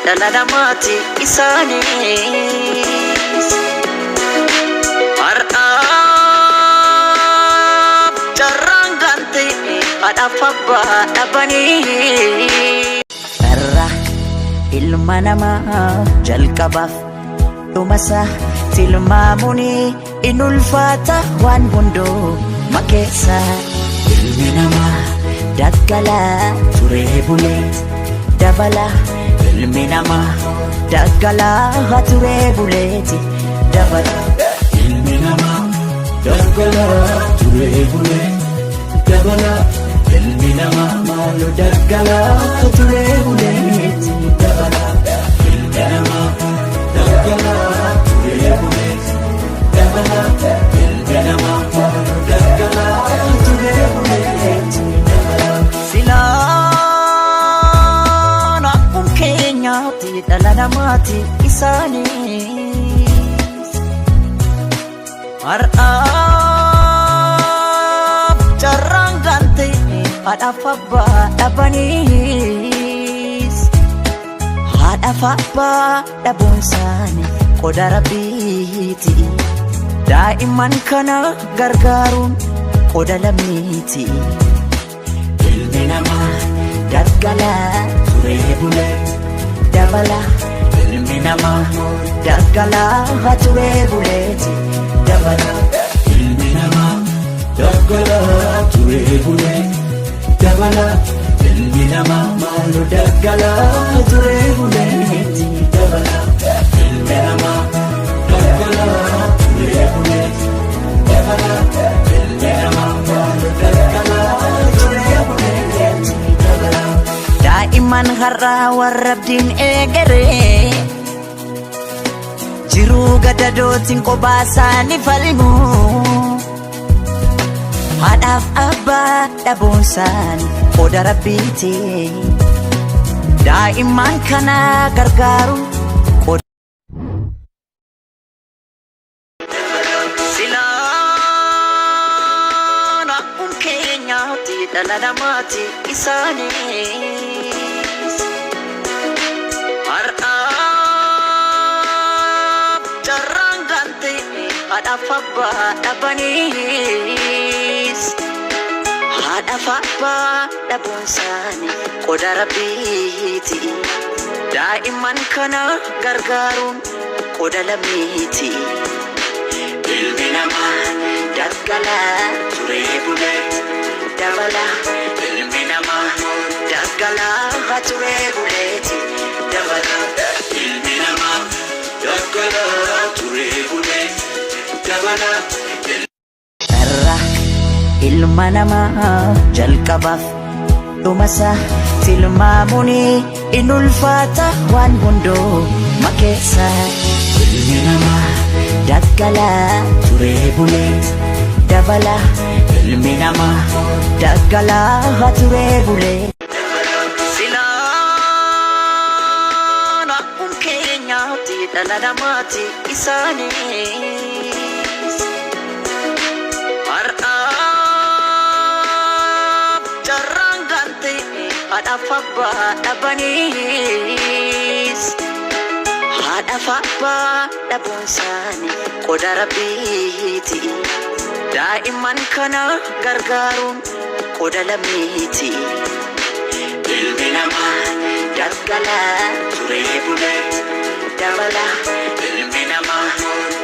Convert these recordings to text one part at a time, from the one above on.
dhala namaati isaanis har'aaf carraan gante haadhaaf abbaa dhabanii. Har'a ilma namaa jalqabaaf dhumasaa tilmaamuun in ulfaata waan hundoo makeessa. Ilmi namaa daggalaa turee bulee dabala. Ilmi namaa daggalaa turee buleeti dabala. Ilmi namaa daggalaa turee bulee dabala. Ilmi namaa maaloo daggalaa turee buleeti dabala. Ilmi namaa daggalaa turee buleeti dabala. Ilmi namaa maaloo daggalaa turee buleeti dabala. Silaan akkuma keenyaatti dhala namaati isaanis har'aaf carraan gante haadhaaf abbaa dhabaniis. Haadhaaf abbaa dhabuun isaanii qoda rabbiiti. Daa'imman kana gargaaruun qoda lammiiti. Ilmi namaa daggalaa turee bulee Dabala. ilmi namaa Daggalaa turee buleeti dabala. ilmi namaa daggalaa turee bulee dabala. Ilmi namaa maaloo daggalaa turee buleeti dabala. Ilmi namaa daggalaa turee buleeti dabala. Ilmi namaa maaloo daggalaa turee buleeti dabala. Daa'imman har'aa warra abdiin eegaree jiruu gadadootiin kophaa isaanii falmu. Haadhaaf abbaa dhabuun isaanii qoda rabbiiti. Daa'imman kana gargaaru qoda. Silaan akkuma keenyaatti dhala namaati isaanis har'aaf carraan gante haadhaaf abbaa dhabaniis. Haadhaaf abbaa dhabuun isaanii qoda rabbiiti. Daa'imman kana gargaaruun qoda lammiiti. Ilmi namaa Daggalaa turee bulee dabala. ilmi namaa Daggalaa turee buleeti dabala. ilmi namaa daggalaa turee bulee dabala. Har'a ilma namaa jalqabaaf dhumasaa tilmaamuun in ulfaata waan hundoo makeessa. Ilmi namaa Daggalaa turee bulee dabala. ilmi namaa Daggalaa turee bulee. Silaan akkuma keenyaatti dhala namaati isaanis har'aaf carraan gante haadhaaf abbaa dhabaniis. Haadhaaf abbaa dhabuun isaanii qoda rabbiiti. Daa'imman kana gargaaruun qoda lammiiti. ilmi namaa Daggalaa turee bulee dabala. ilmi namaa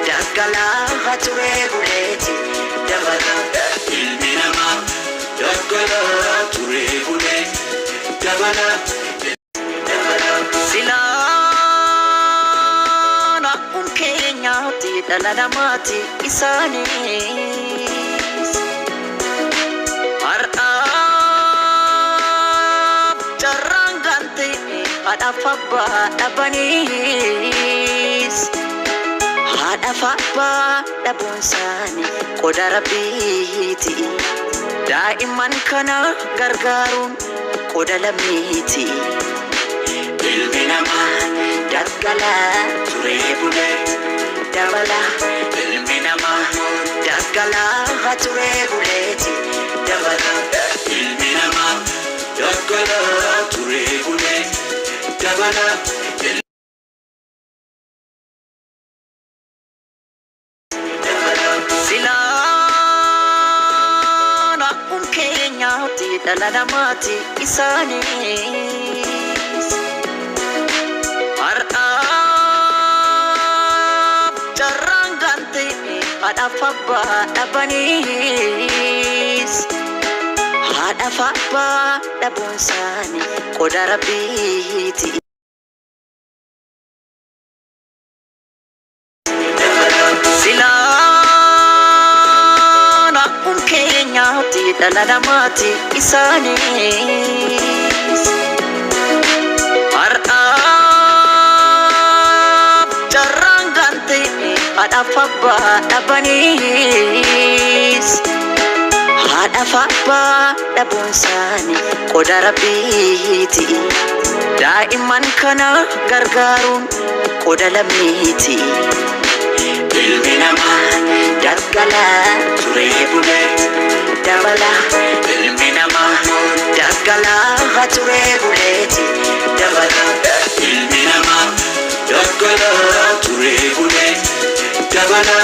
Daggalaa turee buleeti dabala. ilmi namaa daggalaa turee bulee dabala. Silaan akkuma keenyaatti dhala namaati isaanis har'aaf carraan gante haadhaaf abbaa dhabaniis. Haadhaaf abbaa dhabuun isaanii qoda rabbiiti. Daa'imman kana gargaaruun qoda lammiiti. Ilmi namaa Daggalaa turee bulee dabala. ilmi namaa Daggalaa turee buleeti dabala. ilmi namaa daggalaa turee bulee dabala. dhala namaati isaanis har'aaf jarraan gante haadhaaf abbaa dhabaniis haadhaaf abbaa dhabuun isaanii qooda Rabbiiti. Dhala namaati isaanis har'aaf jarraan gante haadhaaf abbaa dhabaniis haadhaaf abbaa dhabuun isaanii qooda Rabbiiti. Daa'imman kana gargaaruun qooda lammiiti. Ilmi namaa Daggala turee bulee dabala ilmi namaa daggala turee buleeti dabala ilmi namaa daggala turee bulee dabala.